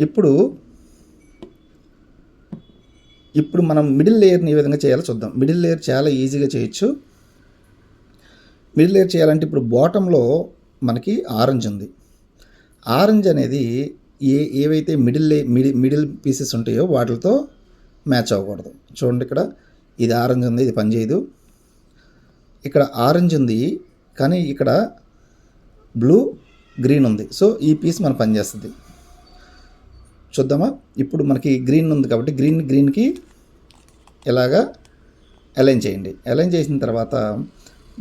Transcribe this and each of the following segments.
ఇప్పుడు ఇప్పుడు మనం మిడిల్ లేయర్ని ఏ విధంగా చేయాలో చూద్దాం. మిడిల్ లేయర్ చాలా ఈజీగా చేయొచ్చు. మిడిల్ లేయర్ చేయాలంటే ఇప్పుడు బాటంలో మనకి ఆరెంజ్ ఉంది. ఆరెంజ్ అనేది ఏవైతే మిడిల్ పీసెస్ ఉంటాయో వాటితో మ్యాచ్ అవ్వకూడదు. చూడండి, ఇక్కడ ఇది ఆరెంజ్ ఉంది, ఇది పనిచేయదు. ఇక్కడ ఆరెంజ్ ఉంది కానీ ఇక్కడ బ్లూ గ్రీన్ ఉంది. సో ఈ పీస్ మన పనిచేస్తుంది. చూద్దామా? ఇప్పుడు మనకి గ్రీన్ ఉంది కాబట్టి గ్రీన్కి ఇలాగా అలైన్ చేయండి. అలైన్ చేసిన తర్వాత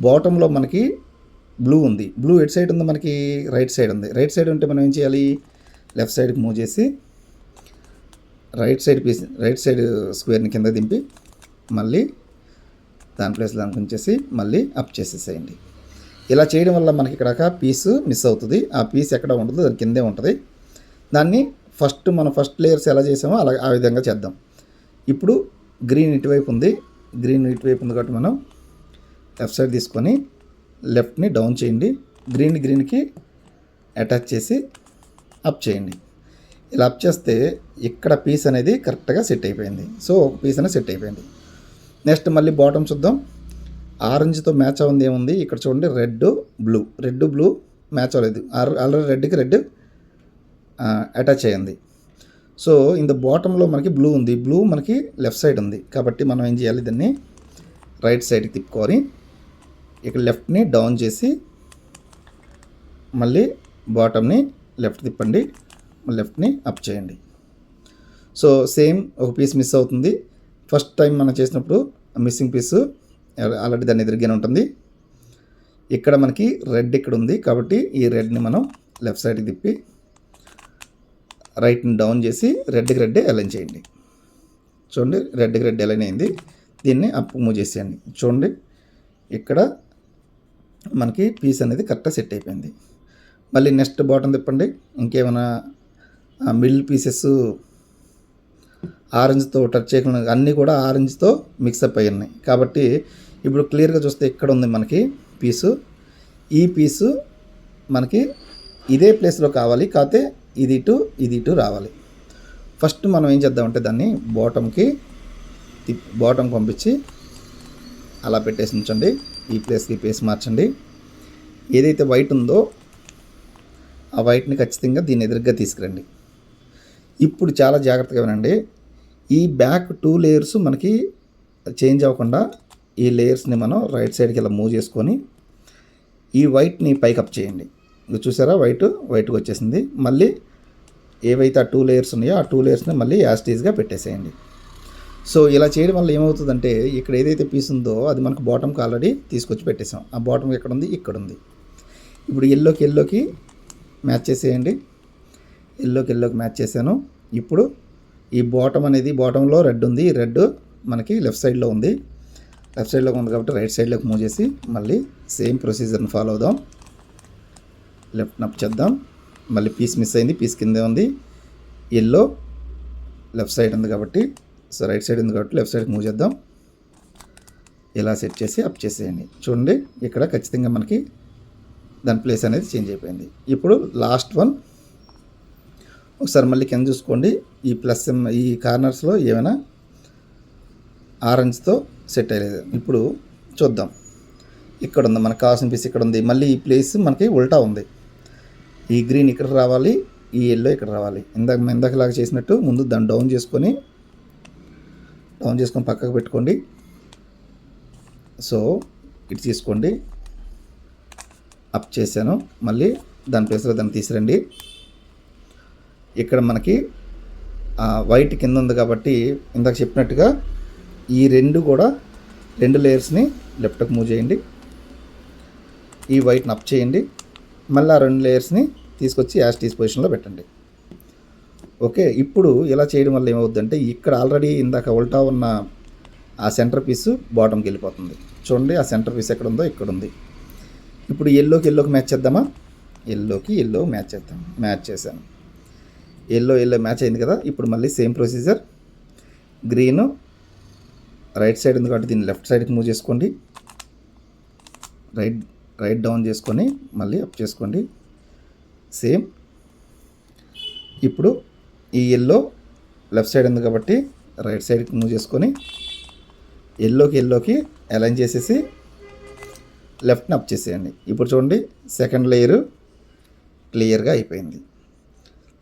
బాటంలో మనకి బ్లూ ఉంది. బ్లూ ఎటు సైడ్ ఉంది? మనకి రైట్ సైడ్ ఉంది. రైట్ సైడ్ ఉంటే మనం ఏం చేయాలి? లెఫ్ట్ సైడ్కి మూవ్ చేసి రైట్ సైడ్ స్క్వేర్ని కింద దింపి మళ్ళీ దాని ప్లేస్లో ఉంచేసి మళ్ళీ అప్ చేసేసేయండి. ఇలా చేయడం వల్ల మనకి ఇక్కడ పీసు మిస్ అవుతుంది. ఆ పీస్ ఎక్కడ ఉండదు, దాని కిందే ఉంటుంది. దాన్ని మనం ఫస్ట్ లేయర్స్ ఎలా చేసామో అలా ఆ విధంగా చేద్దాం. ఇప్పుడు గ్రీన్ ఇటువైపు ఉంది కాబట్టి మనం లెఫ్ట్ సైడ్ తీసుకొని లెఫ్ట్ని డౌన్ చేయండి. గ్రీన్కి అటాచ్ చేసి అప్ చేయండి. ఇలా అప్ చేస్తే ఇక్కడ పీస్ అనేది కరెక్ట్గా సెట్ అయిపోయింది. సో ఒక పీస్ అనేది సెట్ అయిపోయింది. నెక్స్ట్ మళ్ళీ బాటమ్ చూద్దాం. ఆరెంజ్తో మ్యాచ్ అవ్వంది ఏముంది? ఇక్కడ చూడండి, రెడ్ బ్లూ మ్యాచ్ అవ్వలేదు. ఆల్రెడీ రెడ్కి రెడ్ అటాచ్ అయ్యింది. సో ఇంత బాటంలో మనకి బ్లూ ఉంది. బ్లూ మనకి లెఫ్ట్ సైడ్ ఉంది కాబట్టి మనం ఏం చేయాలి? దాన్ని రైట్ సైడ్కి తిప్పుకొని ఇక్కడ లెఫ్ట్ని డౌన్ చేసి మళ్ళీ బాటమ్ని లెఫ్ట్ తిప్పండి, లెఫ్ట్ని అప్ చేయండి. సో సేమ్ ఒక పీస్ మిస్ అవుతుంది. ఫస్ట్ టైం మనం చేసినప్పుడు మిస్సింగ్ పీసు ఆల్రెడీ దాన్ని ఎదురుగానే ఉంటుంది. ఇక్కడ మనకి రెడ్ ఇక్కడ ఉంది కాబట్టి ఈ రెడ్ని మనం లెఫ్ట్ సైడ్కి తిప్పి రైట్ని డౌన్ చేసి రెడ్కి అలైన్ చేయండి. చూడండి, రెడ్కి రెడ్ అలైన్ అయింది. దీన్ని అప్ మూవ్ చేసేయండి. చూడండి, ఇక్కడ మనకి పీస్ అనేది కరెక్ట్గా సెట్ అయిపోయింది. మళ్ళీ నెక్స్ట్ బాటమ్ తిప్పండి. ఇంకేమైనా మిడిల్ పీసెస్ ఆరెంజ్తో టచ్ చేయకుండా అన్నీ కూడా ఆరెంజ్తో మిక్సప్ అయ్యి ఉన్నాయి కాబట్టి ఇప్పుడు క్లియర్గా చూస్తే ఇక్కడ ఉంది మనకి పీసు. ఈ పీసు మనకి ఇదే ప్లేస్లో కావాలి, కాకపోతే ఇది ఇటు రావాలి. ఫస్ట్ మనం ఏం చేద్దామంటే దాన్ని బాటమ్ పంపించి అలా పెట్టేసి ఉంచండి. ఈ ప్లేస్కి ప్లేస్ మార్చండి. ఏదైతే వైట్ ఉందో ఆ వైట్ని ఖచ్చితంగా దీని ఎదురుగా తీసుకురండి. ఇప్పుడు చాలా జాగ్రత్తగా వినండి. ఈ బ్యాక్ 2 లేయర్స్ మనకి చేంజ్ అవ్వకుండా ఈ లేయర్స్ని మనం రైట్ సైడ్కి ఇలా మూవ్ చేసుకొని ఈ వైట్ని పైకి అప్ చేయండి. ఇది చూసారా, వైట్కి వచ్చేసింది. మళ్ళీ ఏవైతే ఆ 2 లేయర్స్ ఉన్నాయో ఆ 2 లేయర్స్ని మళ్ళీ యాస్టీజ్గా పెట్టేసేయండి. సో ఇలా చేయడం వల్ల ఏమవుతుందంటే ఇక్కడ ఏదైతే పీస్ ఉందో అది మనకు బాటమ్కి ఆల్రెడీ తీసుకొచ్చి పెట్టేసాం. ఆ బాటమ్ ఎక్కడ ఉంది? ఇక్కడ ఉంది. ఇప్పుడు ఎల్లోకి మ్యాచ్ చేసేయండి. ఎల్లోకి మ్యాచ్ చేశాను. ఇప్పుడు ఈ బాటంలో రెడ్ ఉంది. ఈ రెడ్ మనకి లెఫ్ట్ సైడ్లో ఉంది. కాబట్టి రైట్ సైడ్లోకి మూవ్ చేసి మళ్ళీ సేమ్ ప్రొసీజర్ని ఫాలో అవుదాం. లెఫ్ట్ అప్ చేద్దాం. మళ్ళీ పీస్ మిస్ అయింది, పీస్ కిందే ఉంది. ఎల్లో లెఫ్ట్ సైడ్ ఉంది కాబట్టి రైట్ సైడ్ ఉంది కాబట్టి లెఫ్ట్ సైడ్కి మూవ్ చేద్దాం. ఇలా సెట్ చేసి అప్ చేసేయండి. చూడండి, ఇక్కడ ఖచ్చితంగా మనకి దాని ప్లేస్ అనేది చేంజ్ అయిపోయింది. ఇప్పుడు లాస్ట్ వన్ ఒకసారి మళ్ళీ కింద చూసుకోండి. ఈ కార్నర్స్లో ఏమైనా ఆరెంజ్తో సెట్ అయ్యలేదు. ఇప్పుడు చూద్దాం. ఇక్కడ ఉంది మనకు కావాల్సిన పీస్, ఇక్కడ ఉంది. మళ్ళీ ఈ ప్లేస్ మనకి ఉల్టా ఉంది. ఈ గ్రీన్ ఇక్కడ రావాలి, ఈ ఎల్లో ఇక్కడ రావాలి. ఇందాకలాగా చేసినట్టు ముందు దాన్ని డౌన్ చేసుకొని పక్కకు పెట్టుకోండి. సో ఇటు తీసుకోండి, అప్ చేశాను. మళ్ళీ దాని ప్లేస్లో దాన్ని తీసిరండి. ఇక్కడ మనకి వైట్ కింద ఉంది కాబట్టి ఇందాక చెప్పినట్టుగా ఈ రెండు లేయర్స్ని లెఫ్ట్కి మూవ్ చేయండి. ఈ వైట్ని అప్ చేయండి. మళ్ళీ ఆ 2 లేయర్స్ని తీసుకొచ్చి యాస్టీస్ పొజిషన్లో పెట్టండి. ఓకే, ఇప్పుడు ఇలా చేయడం వల్ల ఏమవుతుందంటే ఇక్కడ ఆల్రెడీ ఇందాక ఉల్టా ఉన్న ఆ సెంటర్ పీసు బాటంకి వెళ్ళిపోతుంది. చూడండి, ఆ సెంటర్ పీస్ ఎక్కడ ఉందో ఇక్కడ ఉంది. ఇప్పుడు ఎల్లోకి మ్యాచ్ చేద్దామా? ఎల్లో మ్యాచ్ చేద్దాం. మ్యాచ్ చేశాను. ఎల్లో మ్యాచ్ అయింది కదా. ఇప్పుడు మళ్ళీ same procedure. Green right side ఉంది కాబట్టి దీన్ని లెఫ్ట్ సైడ్కి మూవ్ చేసుకోండి. రైట్ డౌన్ చేసుకొని మళ్ళీ అప్ చేసుకోండి. సేమ్. ఇప్పుడు ఈ ఎల్లో లెఫ్ట్ సైడ్ ఉంది కాబట్టి రైట్ సైడ్కి మూవ్ చేసుకొని ఎల్లోకి అలైన్ చేసేసి లెఫ్ట్ని అప్ చేసేయండి. ఇప్పుడు చూడండి సెకండ్ లేయరు క్లియర్గా అయిపోయింది.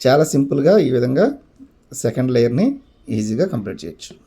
చాలా సింపుల్గా ఈ విధంగా సెకండ్ లేయర్ని ఈజీగా కంప్లీట్ చేయొచ్చు.